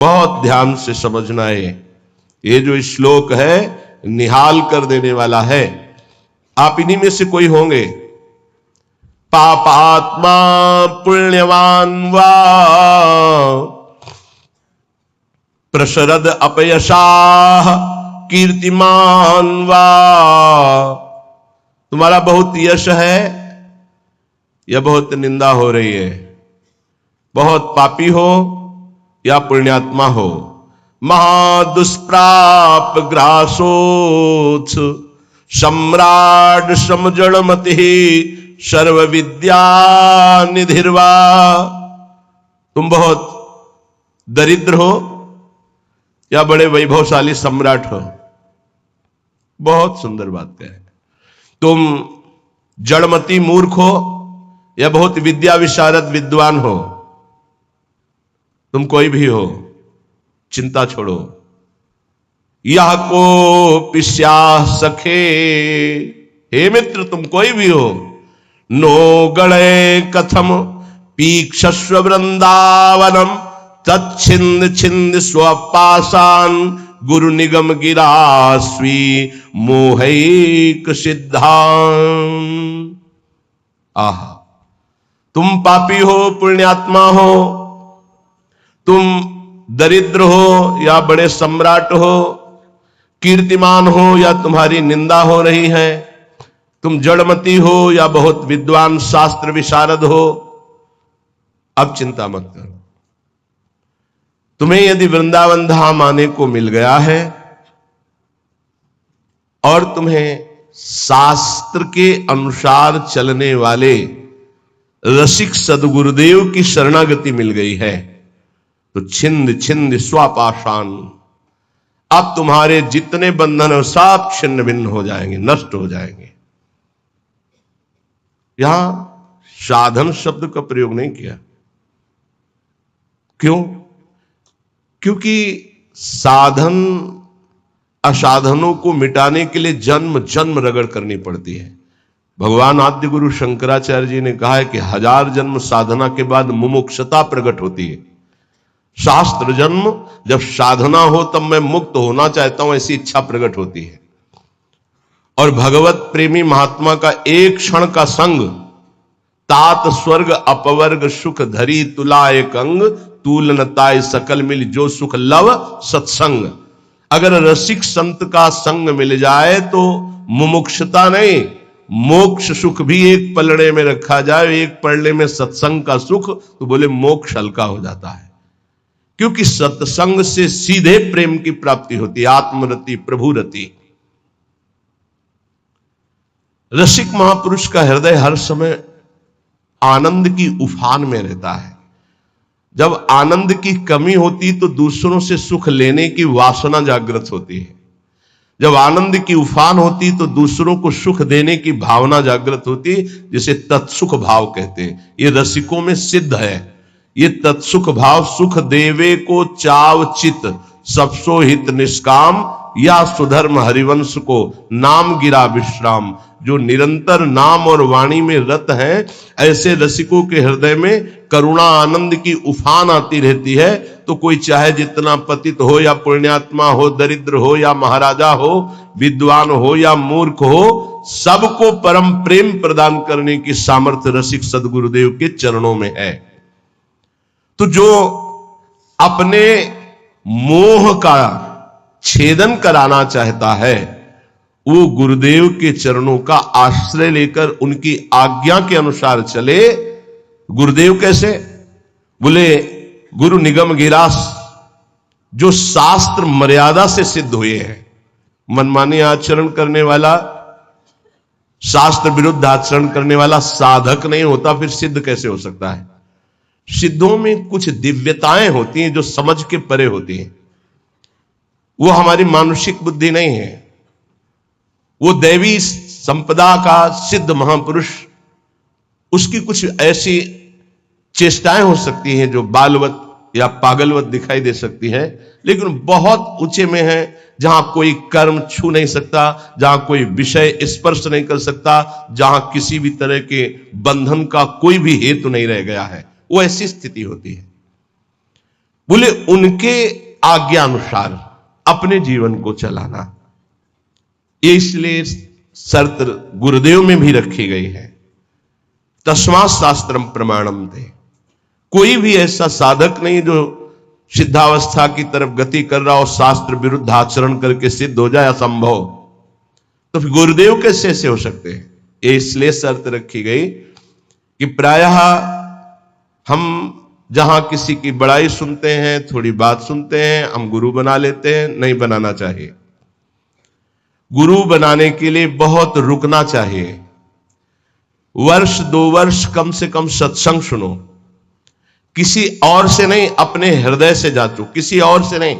बहुत ध्यान से समझना है। ये जो श्लोक है निहाल कर देने वाला है। आप इन्हीं में से कोई होंगे। पापात्मा पुण्यवान वा प्रशरद अपयशाह कीर्तिमान वा। तुम्हारा बहुत यश है या बहुत निंदा हो रही है, बहुत पापी हो या पुण्यात्मा हो, महादुष्प्राप ग्रासोत्स सम्राट समजड़मति सर्व विद्या निधिर्वा। तुम बहुत दरिद्र हो या बड़े वैभवशाली सम्राट हो। बहुत सुंदर बात है। तुम जड़मती मूर्ख हो या बहुत विद्या विशारद विद्वान हो। तुम कोई भी हो, चिंता छोड़ो। यह को पिस्या सखे, हे मित्र तुम कोई भी हो, नो गणे कथम पीक्षस्व वृंदावनम तच्छिंद छिंद स्वपासान गुरु निगम गिरास्वी मोहैक सिद्धान। आह, तुम पापी हो पुण्यात्मा हो, तुम दरिद्र हो या बड़े सम्राट हो, कीर्तिमान हो या तुम्हारी निंदा हो रही है, तुम जड़मती हो या बहुत विद्वान शास्त्र विशारद हो। अब चिंता मत करो। तुम्हें यदि वृंदावन धाम आने को मिल गया है और तुम्हें शास्त्र के अनुसार चलने वाले रसिक सदगुरुदेव की शरणागति मिल गई है, तो छिंद छिंद स्वापाशान, अब तुम्हारे जितने बंधन हो सब छिन्न भिन्न हो जाएंगे, नष्ट हो जाएंगे। यहां साधन शब्द का प्रयोग नहीं किया। क्यों? क्योंकि साधन असाधनों को मिटाने के लिए जन्म जन्म रगड़ करनी पड़ती है। भगवान आद्य गुरु शंकराचार्य जी ने कहा है कि 1000 जन्म साधना के बाद मुमुक्षुता प्रकट होती है। शास्त्र जन्म जब साधना हो तब मैं मुक्त होना चाहता हूं ऐसी इच्छा प्रकट होती है। और भगवत प्रेमी महात्मा का एक क्षण का संग तात स्वर्ग अपवर्ग सुख धरी तुला एक अंग तूलनताय सकल मिल जो सुख लव सत्संग। अगर रसिक संत का संग मिल जाए तो मुमुक्षुता नहीं, मोक्ष सुख भी एक पलड़े में रखा जाए, एक पलड़े में सत्संग का सुख, तो बोले मोक्ष हल्का हो जाता है। क्योंकि सत्संग से सीधे प्रेम की प्राप्ति होती है, आत्मरति प्रभुरति। रसिक महापुरुष का हृदय हर समय आनंद की उफान में रहता है। जब आनंद की कमी होती तो दूसरों से सुख लेने की वासना जागृत होती है। जब आनंद की उफान होती तो दूसरों को सुख देने की भावना जागृत होती, जिसे तत्सुख भाव कहते हैं। ये रसिकों में सिद्ध है। ये तत्सुख भाव सुख देवे को चाव चित सबसो हित निष्काम या सुधर्म हरिवंश को नाम गिरा विश्राम। जो निरंतर नाम और वाणी में रत हैं, ऐसे रसिकों के हृदय में करुणा आनंद की उफान आती रहती है। तो कोई चाहे जितना पतित हो या पुण्यात्मा हो, दरिद्र हो या महाराजा हो, विद्वान हो या मूर्ख हो, सबको परम प्रेम प्रदान करने की सामर्थ्य रसिक सदगुरुदेव के चरणों में है। तो जो अपने मोह का छेदन कराना चाहता है वो गुरुदेव के चरणों का आश्रय लेकर उनकी आज्ञा के अनुसार चले। गुरुदेव कैसे? बोले गुरु निगम गिरास, जो शास्त्र मर्यादा से सिद्ध हुए हैं। मनमानी आचरण करने वाला, शास्त्र विरुद्ध आचरण करने वाला साधक नहीं होता, फिर सिद्ध कैसे हो सकता है? सिद्धों में कुछ दिव्यताएं होती हैं जो समझ के परे होती हैं। वो हमारी मानसिक बुद्धि नहीं है। वो दैवी संपदा का सिद्ध महापुरुष, उसकी कुछ ऐसी चेष्टाएं हो सकती हैं जो बालवत या पागलवत दिखाई दे सकती है, लेकिन बहुत ऊंचे में है, जहां कोई कर्म छू नहीं सकता, जहां कोई विषय स्पर्श नहीं कर सकता, जहां किसी भी तरह के बंधन का कोई भी हेतु नहीं रह गया है। वो ऐसी स्थिति होती है। बोले उनके आज्ञा अनुसार अपने जीवन को चलाना। ये इसलिए शर्त गुरुदेव में भी रखी गई है। तस्मात् शास्त्रम प्रमाणम थे। कोई भी ऐसा साधक नहीं जो सिद्धावस्था की तरफ गति कर रहा और शास्त्र विरुद्ध आचरण करके सिद्ध हो जाए, असंभव। तो फिर गुरुदेव कैसे से हो सकते हैं? ये इसलिए शर्त रखी गई कि प्रायः हम जहां किसी की बड़ाई सुनते हैं, थोड़ी बात सुनते हैं, हम गुरु बना लेते हैं। नहीं बनाना चाहिए। गुरु बनाने के लिए बहुत रुकना चाहिए। वर्ष 2 वर्ष कम से कम सत्संग सुनो। किसी और से नहीं, अपने हृदय से जांचो, किसी और से नहीं।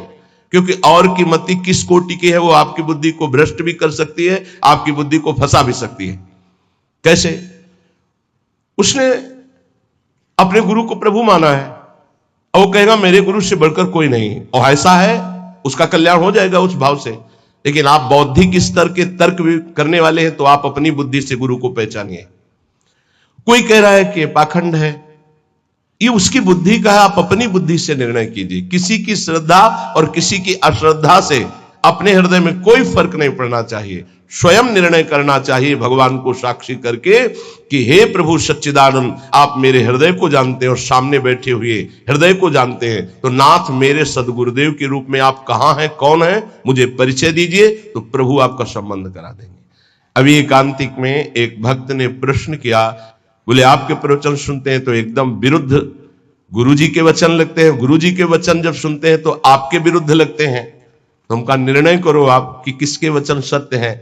क्योंकि और की मति किस कोटि की है वो आपकी बुद्धि को भ्रष्ट भी कर सकती है, आपकी बुद्धि को फंसा भी सकती है। कैसे? उसने अपने गुरु को प्रभु माना है और वो कहेगा मेरे गुरु से बढ़कर कोई नहीं, और ऐसा है, उसका कल्याण हो जाएगा उस भाव से। लेकिन आप बौद्धिक स्तर के तर्क भी करने वाले हैं तो आप अपनी बुद्धि से गुरु को पहचानिए। कोई कह रहा है कि पाखंड है, ये उसकी बुद्धि का है, आप अपनी बुद्धि से निर्णय कीजिए। किसी की श्रद्धा और किसी की अश्रद्धा से अपने हृदय में कोई फर्क नहीं पड़ना चाहिए। स्वयं निर्णय करना चाहिए भगवान को साक्षी करके कि हे प्रभु सच्चिदानंद, आप मेरे हृदय को जानते हैं और सामने बैठे हुए हृदय को जानते हैं, तो नाथ मेरे सदगुरुदेव के रूप में आप कहां हैं, कौन है, मुझे परिचय दीजिए, तो प्रभु आपका संबंध करा देंगे। अभी एकांतिक में एक भक्त ने प्रश्न किया, बोले आपके प्रवचन सुनते हैं तो एकदम विरुद्ध गुरुजी के वचन लगते हैं, गुरुजी के वचन जब सुनते हैं तो आपके विरुद्ध लगते हैं, तो हम कहा निर्णय करो आप कि किसके वचन सत्य हैं।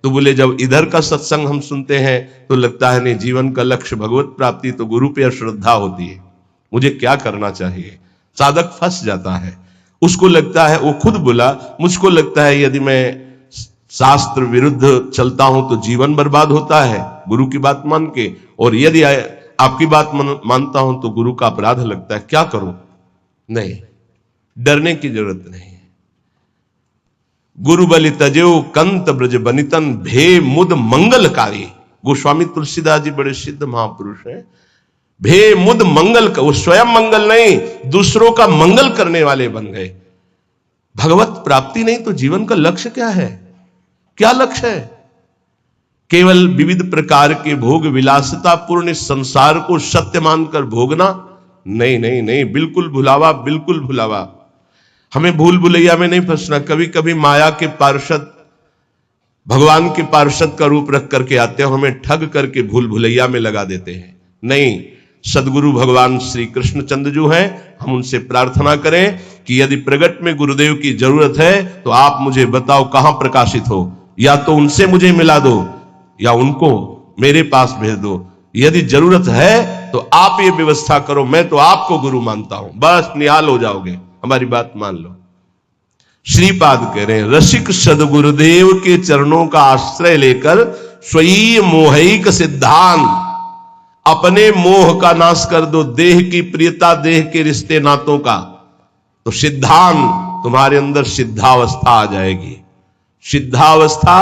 तो बोले जब इधर का सत्संग हम सुनते हैं तो लगता है नहीं, जीवन का लक्ष्य भगवत प्राप्ति, तो गुरु पे श्रद्धा होती है, मुझे क्या करना चाहिए। साधक फंस जाता है, उसको लगता है, वो खुद बोला, मुझको लगता है यदि मैं शास्त्र विरुद्ध चलता हूं तो जीवन बर्बाद होता है गुरु की बात मान के, और यदि आपकी बात मानता हूं तो गुरु का अपराध लगता है, क्या करूं? नहीं, डरने की जरूरत नहीं। गुरु बलि तजेऊ कंत ब्रज बनितन भे मुद मंगलकारी। गोस्वामी तुलसीदास जी बड़े सिद्ध महापुरुष हैं। भे मुद मंगल का, वो स्वयं मंगल नहीं, दूसरों का मंगल करने वाले बन गए। भगवत प्राप्ति नहीं तो जीवन का लक्ष्य क्या है? क्या लक्ष्य है? केवल विविध प्रकार के भोग विलासिता पूर्ण संसार को सत्य मानकर भोगना? नहीं नहीं नहीं, बिल्कुल भुलावा, बिल्कुल भुलावा। हमें भूल भुलैया में नहीं फंसना। कभी कभी माया के पार्षद भगवान के पार्षद का रूप रख करके आते हैं, हमें ठग करके भूल भुलैया में लगा देते हैं। नहीं, सदगुरु भगवान श्री कृष्णचंद्र जो हैं, हम उनसे प्रार्थना करें कि यदि प्रगट में गुरुदेव की जरूरत है तो आप मुझे बताओ कहां प्रकाशित हो, या तो उनसे मुझे मिला दो या उनको मेरे पास भेज दो। यदि जरूरत है तो आप ये व्यवस्था करो, मैं तो आपको गुरु मानता हूं, बस निहाल हो जाओगे, हमारी बात मान लो। श्रीपाद कह रहे हैं, रसिक सदगुरुदेव के चरणों का आश्रय लेकर स्वयं मोहिक सिद्धांत, अपने मोह का नाश कर दो, देह की प्रियता, देह के रिश्ते नातों का, तो सिद्धांत तुम्हारे अंदर सिद्धावस्था आ जाएगी। सिद्धावस्था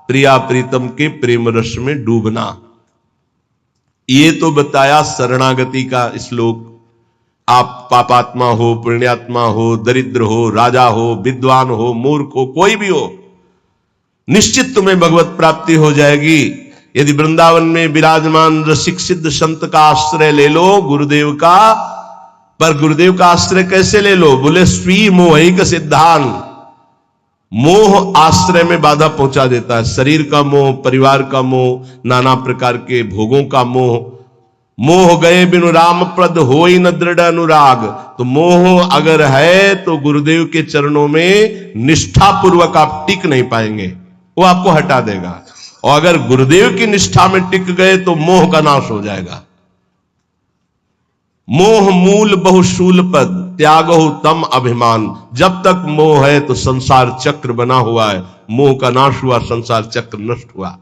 प्रिया प्रीतम के प्रेम रस में डूबना। ये तो बताया शरणागति का श्लोक। आप पापात्मा हो, पुण्यात्मा हो, दरिद्र हो, राजा हो, विद्वान हो, मूर्ख हो, कोई भी हो, निश्चित तुम्हें भगवत प्राप्ति हो जाएगी यदि वृंदावन में विराजमान रसिक सिद्ध संत का आश्रय ले लो, गुरुदेव का। पर गुरुदेव का आश्रय कैसे ले लो? बोले स्वी मोहिक सिद्धांत। मोह आश्रय में बाधा पहुंचा देता है। शरीर का मोह, परिवार का मोह, नाना प्रकार के भोगों का मोह। मोह गए बिनु राम प्रद होई न दृढ़ अनुराग। तो मोह अगर है तो गुरुदेव के चरणों में निष्ठा पूर्वक आप टिक नहीं पाएंगे, वो आपको हटा देगा। और अगर गुरुदेव की निष्ठा में टिक गए तो मोह का नाश हो जाएगा। मोह मूल बहुशूल पद त्यागो तम अभिमान। जब तक मोह है तो संसार चक्र बना हुआ है, मोह का नाश हुआ, संसार चक्र नष्ट हुआ।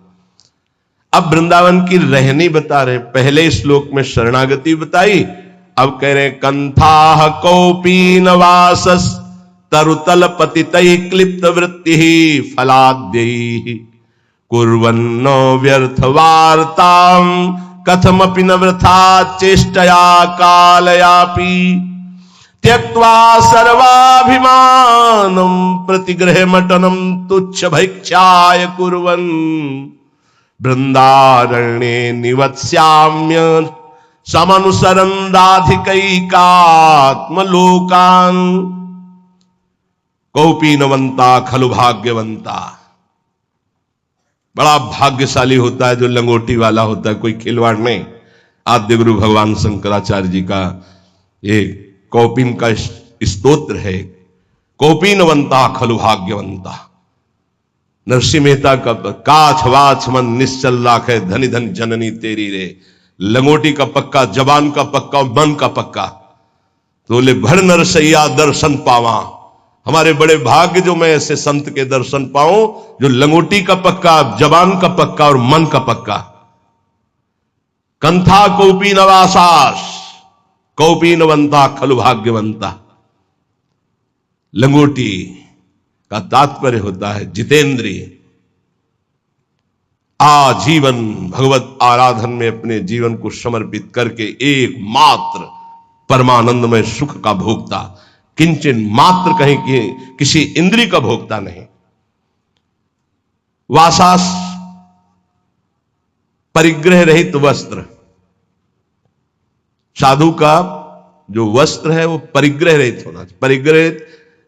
अब वृंदावन की रहनी बता रहे। पहले श्लोक में शरणागति बताई, अब कह रहे कंथा कौपीन वासस तरुतल पतितै क्लिप्त वृत्ति फलाद्यै कुर्वन्नो व्यर्थ वार्ताम कथमपि न वृथा चेष्टया कालयापि। त्यक्त्वा सर्वाभिमानं प्रतिगृहमटनं तुच्छ भैक्षाय कुर्वन् वृंदारण्ये निवत्स्याम्य समनुसरन् राधिकैकात्मलोकान् कौपीनवंता खलु भाग्यवंता। बड़ा भाग्यशाली होता है जो लंगोटी वाला होता है, कोई खिलवाड़ नहीं। आद्य गुरु भगवान शंकराचार्य जी का ये कौपीन का स्तोत्र है, कौपीनवंता खलु भाग्यवंता। नरसिंह मेहता का काछ वाछ मन निश्चल राखे धनी धन जननी तेरी रे। लंगोटी का पक्का, जबान का पक्का, मन का पक्का। तो बोले भर नरसैया दर्शन पावा। हमारे बड़े भाग्य जो मैं ऐसे संत के दर्शन पाऊं जो लंगोटी का पक्का, जबान का पक्का और मन का पक्का। कंथा कौपीन वासास कौपीनवंता खलु भाग्यवंता। लंगोटी का तात्पर्य होता है जितेंद्रिय। आजीवन भगवत आराधन में अपने जीवन को समर्पित करके एकमात्र परमानंदमय सुख का भोक्ता, किंचन मात्र कहीं की किसी इंद्रिय का भोक्ता नहीं। वासास परिग्रह रहित वस्त्र। साधु का जो वस्त्र है वो परिग्रह रहित होना चाहिए। परिग्रह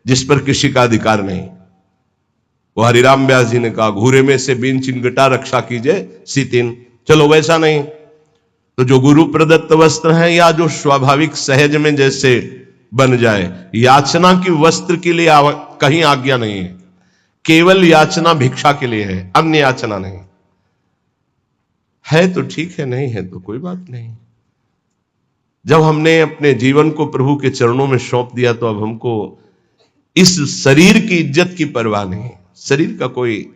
जिस पर किसी का अधिकार नहीं। वो हरिराम व्यास जी ने कहा घूरे में से बीन चिंगटा रक्षा कीजिए सीतिन। चलो वैसा नहीं तो जो गुरु प्रदत्त वस्त्र है या जो स्वाभाविक सहज में जैसे बन जाए। याचना की वस्त्र के लिए कहीं आज्ञा नहीं है। केवल याचना भिक्षा के लिए है, अन्य याचना नहीं है। तो ठीक है, नहीं है तो कोई बात नहीं। जब हमने अपने जीवन को प्रभु के चरणों में सौंप दिया तो अब हमको इस शरीर की इज्जत की परवाह नहीं। शरीर का कोई,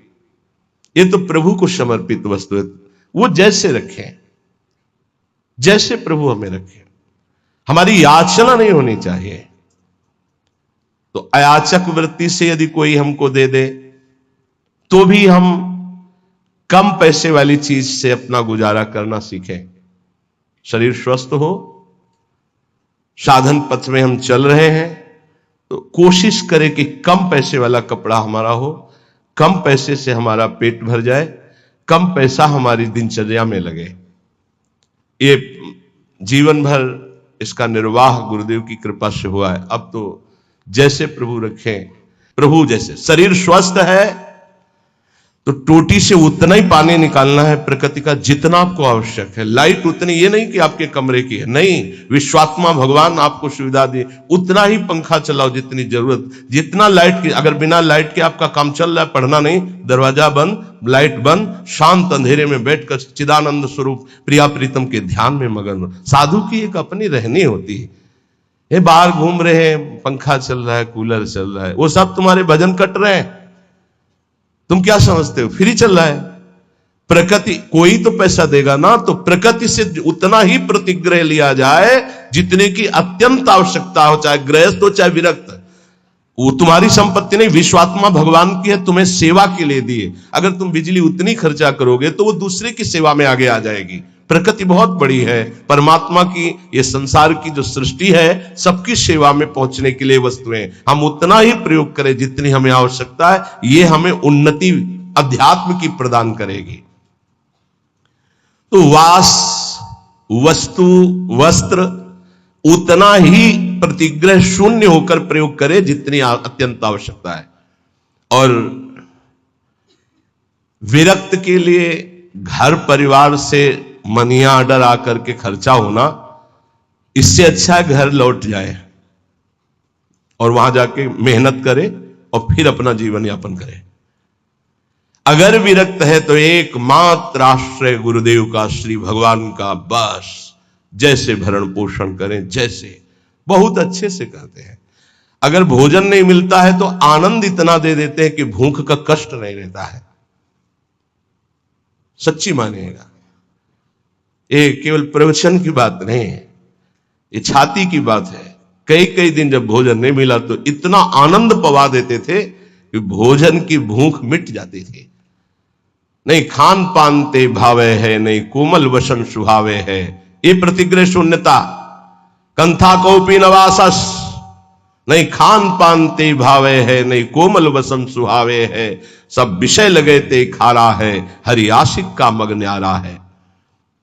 ये तो प्रभु को समर्पित वस्तु है। वो जैसे रखें, जैसे प्रभु हमें रखे। हमारी याचना नहीं होनी चाहिए। तो अयाचक वृत्ति से यदि कोई हमको दे दे तो भी हम कम पैसे वाली चीज से अपना गुजारा करना सीखें। शरीर स्वस्थ हो, साधन पथ में हम चल रहे हैं तो कोशिश करें कि कम पैसे वाला कपड़ा हमारा हो, कम पैसे से हमारा पेट भर जाए, कम पैसा हमारी दिनचर्या में लगे। ये जीवन भर इसका निर्वाह गुरुदेव की कृपा से हुआ है। अब तो जैसे प्रभु रखें, प्रभु जैसे। शरीर स्वस्थ है तो टोटी से उतना ही पानी निकालना है प्रकृति का जितना आपको आवश्यक है। लाइट उतनी, ये नहीं कि आपके कमरे की है, नहीं। विश्वात्मा भगवान आपको सुविधा दी, उतना ही पंखा चलाओ जितनी जरूरत, जितना लाइट की। अगर बिना लाइट के आपका काम चल रहा है, पढ़ना नहीं, दरवाजा बंद, लाइट बंद, शांत अंधेरे में बैठकर चिदानंद स्वरूप प्रिया प्रीतम के ध्यान में मगन। साधु की एक अपनी रहनी होती है। ये बाहर घूम रहे हैं, पंखा चल रहा है, कूलर चल रहा है, वो सब तुम्हारे भजन कट रहे हैं। तुम क्या समझते हो फ्री चल रहा है? प्रकृति कोई तो पैसा देगा ना, तो प्रकृति से उतना ही प्रतिग्रह लिया जाए जितने की अत्यंत आवश्यकता हो, चाहे गृहस्थ हो चाहे विरक्त। वो तुम्हारी संपत्ति नहीं, विश्वात्मा भगवान की है, तुम्हें सेवा के लिए दिए। अगर तुम बिजली उतनी खर्चा करोगे तो वो दूसरे की सेवा में आगे आ जाएगी। प्रकृति बहुत बड़ी है, परमात्मा की ये संसार की जो सृष्टि है सबकी सेवा में पहुंचने के लिए वस्तुएं। हम उतना ही प्रयोग करें जितनी हमें आवश्यकता है, ये हमें उन्नति अध्यात्म की प्रदान करेगी। तो वास, वस्तु, वस्त्र उतना ही प्रतिग्रह शून्य होकर प्रयोग करे जितनी अत्यंत आवश्यकता है। और विरक्त के लिए घर परिवार से मनिया ऑर्डर आकर के खर्चा होना, इससे अच्छा है घर लौट जाए और वहां जाके मेहनत करे और फिर अपना जीवन यापन करे। अगर विरक्त है तो एकमात्र आश्रय गुरुदेव का, श्री भगवान का, बस जैसे भरण पोषण करें, जैसे बहुत अच्छे से करते हैं। अगर भोजन नहीं मिलता है तो आनंद इतना दे देते हैं कि भूख का कष्ट नहीं रहता है। सच्ची मानिएगा, ये केवल प्रवचन की बात नहीं है, ये छाती की बात है। कई कई दिन जब भोजन नहीं मिला तो इतना आनंद पवा देते थे कि भोजन की भूख मिट जाती थी। नहीं खान पान ते भावे है, नहीं कोमल वसन सुहावे है, ये प्रतिग्रह शून्यता। कंथा कौपी नवासस, नहीं खान पान ते भावे है, नहीं कोमल वसन सुहावे है, सब विषय लगे ते खारा है, हरि आशिक का मग न्यारा है।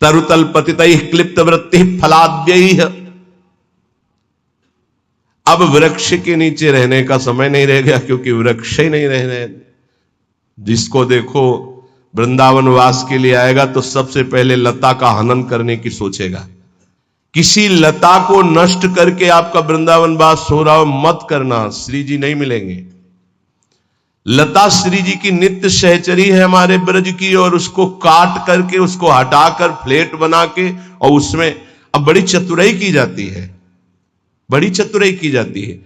तरुतल पतितै क्लिप्त वृत्ति फलाद्यैः, अब वृक्ष के नीचे रहने का समय नहीं रह गया, क्योंकि वृक्ष ही नहीं रहने। जिसको देखो वृंदावन वास के लिए आएगा तो सबसे पहले लता का हनन करने की सोचेगा। किसी लता को नष्ट करके आपका वृंदावन वास हो रहा हो मत करना, श्री जी नहीं मिलेंगे। लता श्री जी की नित्य सहचरी है हमारे ब्रज की, और उसको काट करके उसको हटाकर फ्लेट बना के, और उसमें अब बड़ी चतुराई की जाती है, बड़ी चतुराई की जाती है।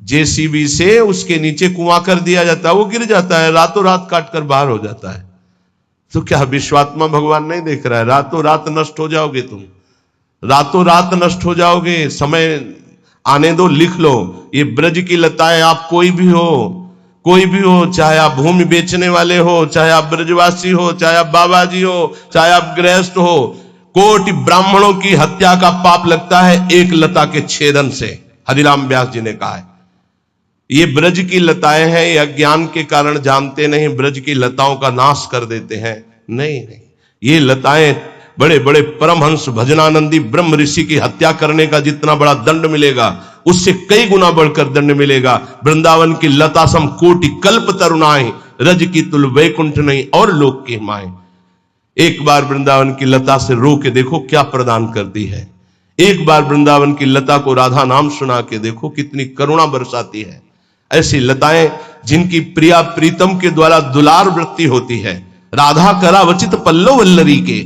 जेसीबी से उसके नीचे कुआं कर दिया जाता है, वो गिर जाता है, रातों रात काट कर बाहर हो जाता है। तो क्या विश्वात्मा भगवान नहीं देख रहा है? रातों रात नष्ट हो जाओगे तुम, रातों रात नष्ट हो जाओगे। समय आने दो, लिख लो। ये ब्रज की लताएं, आप कोई भी हो, कोई भी हो, चाहे आप भूमि बेचने वाले हो, चाहे आप ब्रजवासी हो, चाहे आप बाबा जी हो, चाहे आप गृहस्थ हो, कोटि ब्राह्मणों की हत्या का पाप लगता है एक लता के छेदन से, हरिराम व्यास जी ने कहा है। ये ब्रज की लताएं हैं, ये अज्ञान के कारण जानते नहीं, ब्रज की लताओं का नाश कर देते हैं। नहीं नहीं, ये लताएं बड़े बड़े परमहंस भजनानंदी ब्रह्म ऋषि की हत्या करने का जितना बड़ा दंड मिलेगा, उससे कई गुना बढ़कर दंड मिलेगा। वृंदावन की लता सम कोटि कल्प तरुणाएं, रज की तुल वैकुंठ नहीं और लोक की माएं। एक बार वृंदावन की लता से रो के देखो क्या प्रदान करती है। एक बार वृंदावन की लता को राधा नाम सुना के देखो कितनी करुणा बरसाती है। ऐसी लताएं जिनकी प्रिया प्रीतम के द्वारा दुलार वृत्ति होती है। राधा करावचित पल्लव वल्लरी के,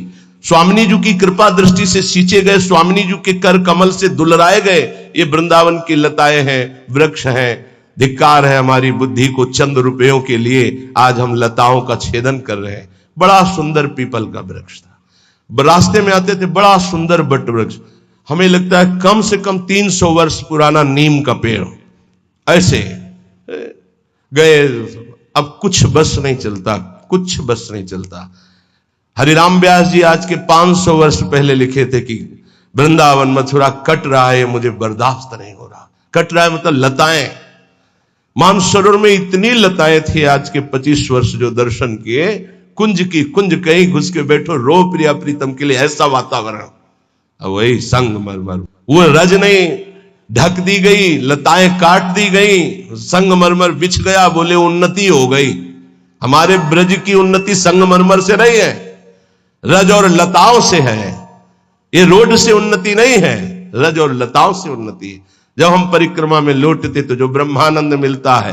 स्वामिनी जी की कृपा दृष्टि से सींचे गए, स्वामिनी जी के कर कमल से दुलराए गए ये वृंदावन की लताएं हैं, वृक्ष हैं। धिक्कार है हमारी बुद्धि को चंद रुपयों के लिए आज हम लताओं का छेदन कर रहे हैं। बड़ा सुंदर पीपल का वृक्ष था, रास्ते में आते थे, बड़ा सुंदर बट वृक्ष, हमें लगता है कम से कम 300 वर्ष पुराना नीम का पेड़। ऐसे गए, अब कुछ बस नहीं चलता, कुछ बस नहीं चलता। हरिराम व्यास जी आज के 500 वर्ष पहले लिखे थे कि वृंदावन मथुरा कट रहा है, मुझे बर्दाश्त नहीं हो रहा। कट रहा है मतलब लताएं, मानसरोवर में इतनी लताएं थी। आज के 25 वर्ष जो दर्शन किए, कुंज की कुंज कहीं घुस के बैठो, रो प्रिया प्रीतम के लिए, ऐसा वातावरण। वही संगमरमर, वो रज नहीं ढक दी गई, लताएं काट दी गई, संगमरमर बिछ गया, बोले उन्नति हो गई। हमारे ब्रज की उन्नति संगमरमर से नहीं है, रज और लताओं से है। ये रोड से उन्नति नहीं है, रज और लताओं से उन्नति है। जब हम परिक्रमा में लौटते तो जो ब्रह्मानंद मिलता है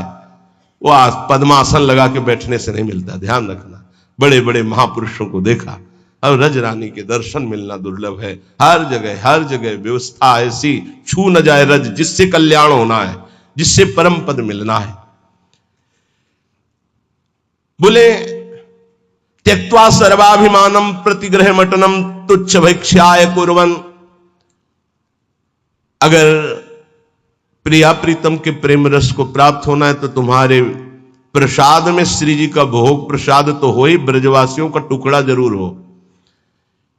वो पद्मासन लगा के बैठने से नहीं मिलता, ध्यान रखना। बड़े बड़े महापुरुषों को देखा, अब रज रानी के दर्शन मिलना दुर्लभ है। हर जगह व्यवस्था ऐसी, छू न जाए रज, जिससे कल्याण होना है, जिससे परम पद मिलना है। बोले त्यक्त्वा सर्वाभिमानम प्रतिग्रह मटनम तुच्छ भैक्ष्याय कुर्वन्। अगर प्रिया प्रीतम के प्रेम रस को प्राप्त होना है तो तुम्हारे प्रसाद में श्री जी का भोग प्रसाद तो हो ही, ब्रजवासियों का टुकड़ा जरूर हो।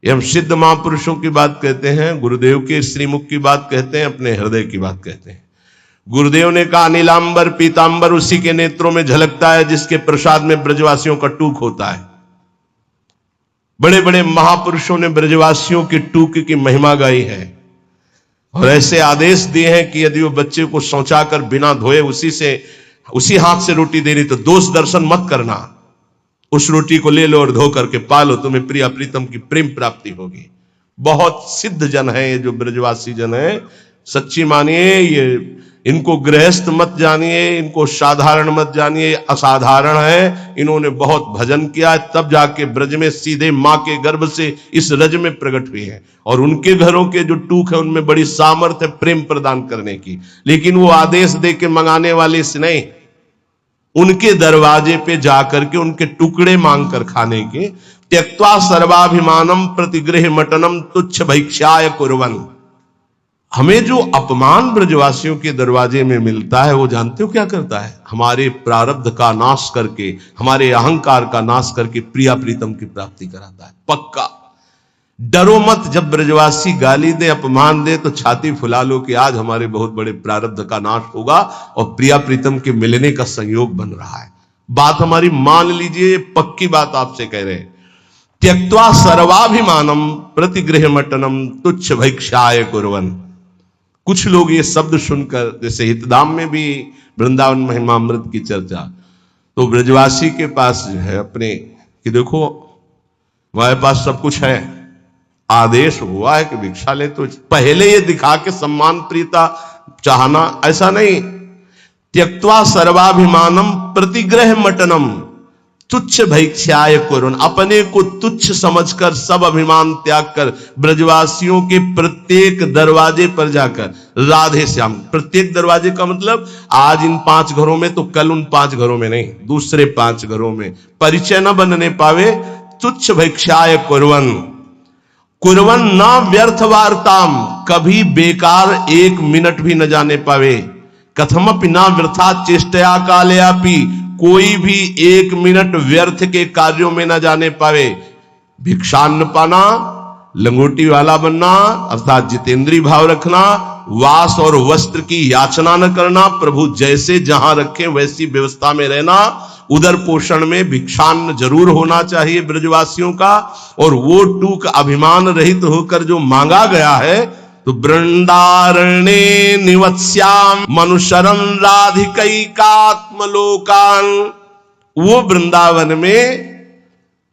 ये हम सिद्ध महापुरुषों की बात कहते हैं, गुरुदेव के श्रीमुख की बात कहते हैं, अपने हृदय की बात कहते हैं। गुरुदेव ने कहा नीलांबर पीतांबर उसी के नेत्रों में झलकता है जिसके प्रसाद में ब्रजवासियों का टूक होता है। बड़े बड़े महापुरुषों ने ब्रजवासियों की टूक की महिमा गाई है और ऐसे आदेश दिए हैं कि यदि वो बच्चे को शौचा कर बिना धोए उसी हाथ से रोटी दे रही तो दोष दर्शन मत करना, उस रोटी को ले लो और धो करके पालो, तुम्हें प्रिया प्रीतम की प्रेम प्राप्ति होगी। बहुत सिद्ध जन है ये जो ब्रजवासी जन है, सच्ची मानिए। ये इनको गृहस्थ मत जानिए, इनको साधारण मत जानिए, असाधारण है। इन्होंने बहुत भजन किया तब जाके ब्रज में सीधे मां के गर्भ से इस रज में प्रकट हुए हैं। और उनके घरों के जो टूक है उनमें बड़ी सामर्थ्य है प्रेम प्रदान करने की, लेकिन वो आदेश दे के मंगाने वाले से नहीं, उनके दरवाजे पे जाकर के उनके टुकड़े मांग कर खाने के। त्यक्त्वा सर्वाभिमानम प्रतिगृह मटनम तुच्छ भैक्ष्याय कुर्वन्। हमें जो अपमान ब्रजवासियों के दरवाजे में मिलता है वो जानते हो क्या करता है? हमारे प्रारब्ध का नाश करके, हमारे अहंकार का नाश करके प्रिया प्रीतम की प्राप्ति कराता है, पक्का। डरो मत, जब ब्रजवासी गाली दे, अपमान दे, तो छाती फुला लो कि आज हमारे बहुत बड़े प्रारब्ध का नाश होगा और प्रिया प्रीतम के मिलने का संयोग बन रहा है। बात हमारी मान लीजिए, पक्की बात आपसे कह रहे हैं। त्यक्त्वा सर्वाभिमानम प्रतिगृह मटनम तुच्छ भैक्षाय कुर्वन। कुछ लोग ये शब्द सुनकर, जैसे हितधाम में भी वृंदावन महिमामृत की चर्चा, तो ब्रजवासी के पास जो है अपने कि देखो हमारे पास सब कुछ है, आदेश हुआ है कि भिक्षा ले, तो पहले ये दिखा के सम्मान प्रीता चाहना, ऐसा नहीं। त्यक्त्वा सर्वाभिमानम प्रतिग्रह मटनम तुच्छ भैक्षाय कुर्वन। अपने को तुच्छ समझकर, सब अभिमान त्याग कर, ब्रजवासियों के प्रत्येक दरवाजे पर जाकर राधे श्याम, प्रत्येक दरवाजे का मतलब आज इन 5 घरों में तो कल उन 5 घरों में नहीं, दूसरे 5 घरों में परिचय न बनने पावे। तुच्छ भैक्षाय कुर्वन, कुर्वन न व्यर्थ वार्ताम, कभी बेकार 1 मिनट भी न जाने पावे। कथमपि न वृथा चेष्टया कालयापि, कोई भी 1 मिनट व्यर्थ के कार्यों में न जाने पावे। भिक्षान्न पाना, लंगोटी वाला बनना, अर्थात जितेंद्रीय भाव रखना, वास और वस्त्र की याचना न करना, प्रभु जैसे जहां रखे वैसी व्यवस्था में रहना, उदर पोषण में भिक्षान्न जरूर होना चाहिए ब्रजवासियों का। और वो टूक अभिमान रहित होकर जो मांगा गया है, तो वृंदारण्ये निवत्स्याम मनुशरं राधिकैकात्मलोकान, वो वृंदावन में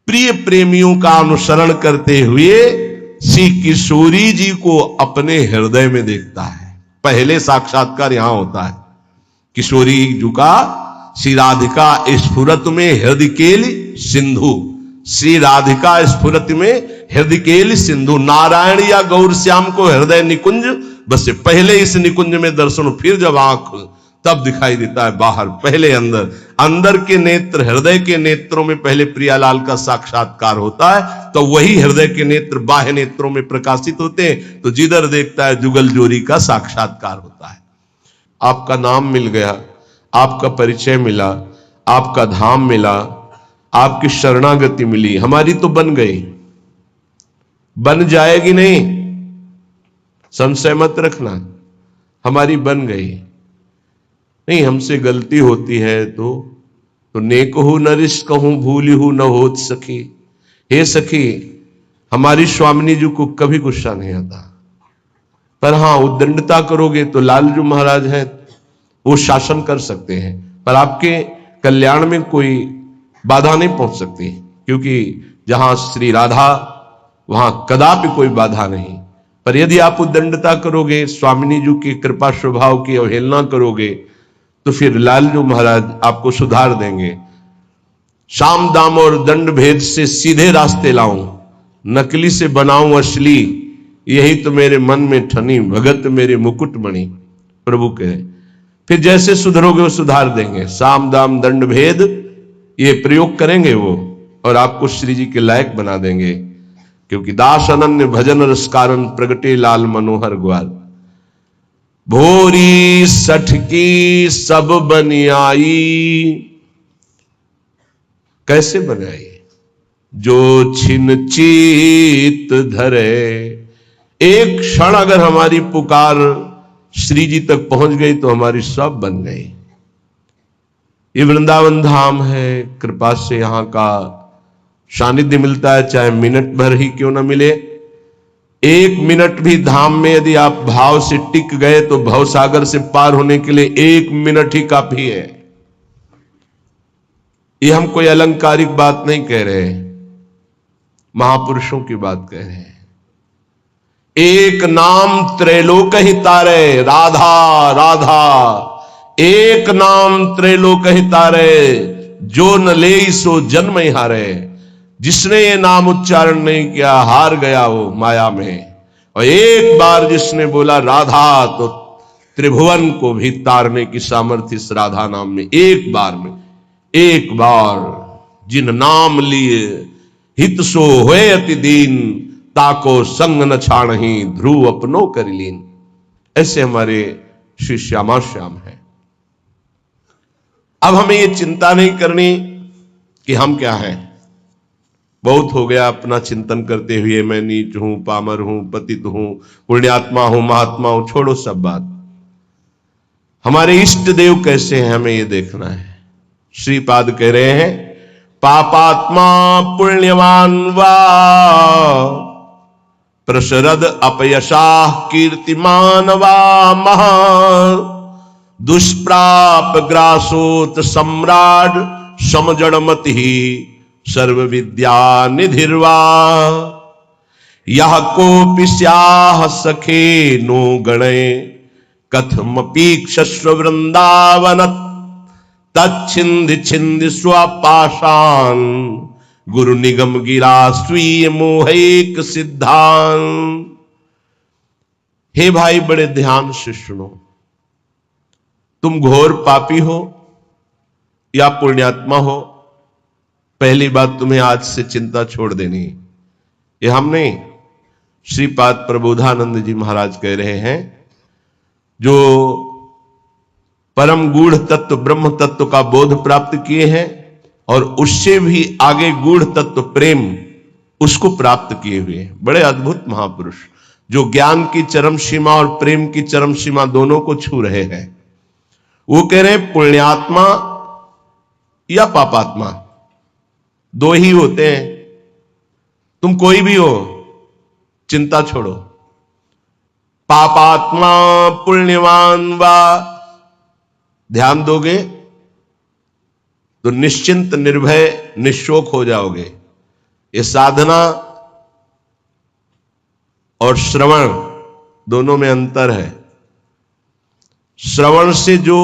प्रिय प्रेमियों का अनुसरण करते हुए श्री किशोरी जी को अपने हृदय में देखता है। पहले साक्षात्कार यहां होता है किशोरी जी का। श्री राधिका स्फुरत में हृदयकेल सिंधु, श्री राधिका स्फुरत में हृदयकेल सिंधु। नारायण या गौर श्याम को हृदय निकुंज, बस पहले इस निकुंज में दर्शन, फिर जब आंख तब दिखाई देता है बाहर, पहले अंदर। अंदर के नेत्र, हृदय के नेत्रों में पहले प्रियालाल का साक्षात्कार होता है, तो वही हृदय के नेत्र बाह्य नेत्रों में प्रकाशित होते हैं, तो जिधर देखता है जुगल जोरी का साक्षात्कार होता है। आपका नाम मिल गया, आपका परिचय मिला, आपका धाम मिला, आपकी शरणागति मिली, हमारी तो बन गई, बन जाएगी नहीं, संशय मत रखना, हमारी बन गई। नहीं, हमसे गलती होती है तो नेक हूं नरिश कहूं, भूली हूं न होत सखी। हे सखी, हमारी स्वामिनी जी को कभी गुस्सा नहीं आता, पर हां उद्दंडता करोगे तो लालजू महाराज हैं, वो शासन कर सकते हैं, पर आपके कल्याण में कोई बाधा नहीं पहुंच सकती, क्योंकि जहां श्री राधा वहां कदापि कोई बाधा नहीं। पर यदि आप उद्दंडता करोगे, स्वामिनी जी की कृपा स्वभाव की अवहेलना करोगे, तो फिर लालजू महाराज आपको सुधार देंगे। साम दाम और दंड भेद से सीधे रास्ते लाऊं, नकली से बनाऊं असली, यही तो मेरे मन में ठनी, भगत मेरे मुकुट मणि, प्रभु कहे। फिर जैसे सुधरोगे वो सुधार देंगे। साम दाम दंड भेद ये प्रयोग करेंगे वो, और आपको श्री जी के लायक बना देंगे, क्योंकि दास अनन्य भजन रस कारण प्रगटे लाल मनोहर ग्वाल। भोरी सठ की सब बनियाई, कैसे बनाई? जो छिन चीत धरे। एक क्षण अगर हमारी पुकार श्री जी तक पहुंच गई तो हमारी सब बन गई। ये वृंदावन धाम है, कृपा से यहां का सानिध्य मिलता है, चाहे मिनट भर ही क्यों ना मिले। 1 मिनट भी धाम में यदि आप भाव से टिक गए तो भव सागर से पार होने के लिए 1 मिनट ही काफी है। ये हम कोई अलंकारिक बात नहीं कह रहे, महापुरुषों की बात कह रहे हैं। एक नाम त्रैलोक ही तारे, राधा राधा, एक नाम त्रैलोक ही तारे, जो न ले सो जन्म ही हारे। जिसने ये नाम उच्चारण नहीं किया हार गया वो माया में, और एक बार जिसने बोला राधा तो त्रिभुवन को भी तारने की सामर्थ्य इस राधा नाम में। एक बार में, एक बार जिन नाम लिए हित सो होए अति दीन, ताको संग न छाणही ध्रुव अपनो कर लीन। ऐसे हमारे श्री श्यामा श्याम है। अब हमें ये चिंता नहीं करनी कि हम क्या हैं, बहुत हो गया अपना चिंतन करते हुए, मैं नीच हूं, पामर हूं, पतित हूं, पुण्यात्मा हूं, महात्मा हूं। छोड़ो सब बात। हमारे इष्ट देव कैसे हैं हमें ये देखना है। श्रीपाद कह रहे हैं, पापात्मा पुण्यवान वा प्रसरद अपयशाः कीर्तिमान वा महान् दुष्प्राप ग्रासोत सम्राट समजड़मति सर्व विद्या निधिर्वा यह कोपि स्याह सखे नो गणे कथमपीक्षस्व वृंदावन तच्छिंद छिंद स्वपाशान गुरु निगम गिरा स्वीय मोहिक सिद्धांत। हे भाई बड़े ध्यान से सुनो, तुम घोर पापी हो या पुण्यात्मा हो, पहली बात तुम्हें आज से चिंता छोड़ देनी। ये हम नहीं, श्रीपाद प्रबोधानंद जी महाराज कह रहे हैं, जो परम गूढ़ तत्व ब्रह्म तत्व का बोध प्राप्त किए हैं और उससे भी आगे गूढ़ तत्व प्रेम उसको प्राप्त किए हुए हैं, बड़े अद्भुत महापुरुष जो ज्ञान की चरम सीमा और प्रेम की चरम सीमा दोनों को छू रहे हैं। वो कह रहे हैं पुण्यात्मा या पापात्मा दो ही होते हैं, तुम कोई भी हो, चिंता छोड़ो। पापात्मा पुण्यवान वा, ध्यान दोगे तो निश्चिंत निर्भय निशोक हो जाओगे। ये साधना और श्रवण दोनों में अंतर है। श्रवण से जो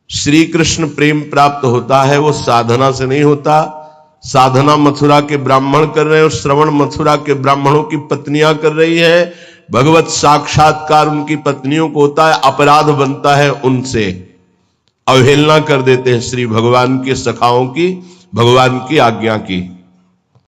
श्री कृष्ण प्रेम प्राप्त होता है वो साधना से नहीं होता। साधना मथुरा के ब्राह्मण कर रहे हैं और श्रवण मथुरा के ब्राह्मणों की पत्नियां कर रही है। भगवत साक्षात्कार उनकी पत्नियों को होता है, अपराध बनता है उनसे, अवहेलना कर देते हैं श्री भगवान के सखाओं की, भगवान की आज्ञा की।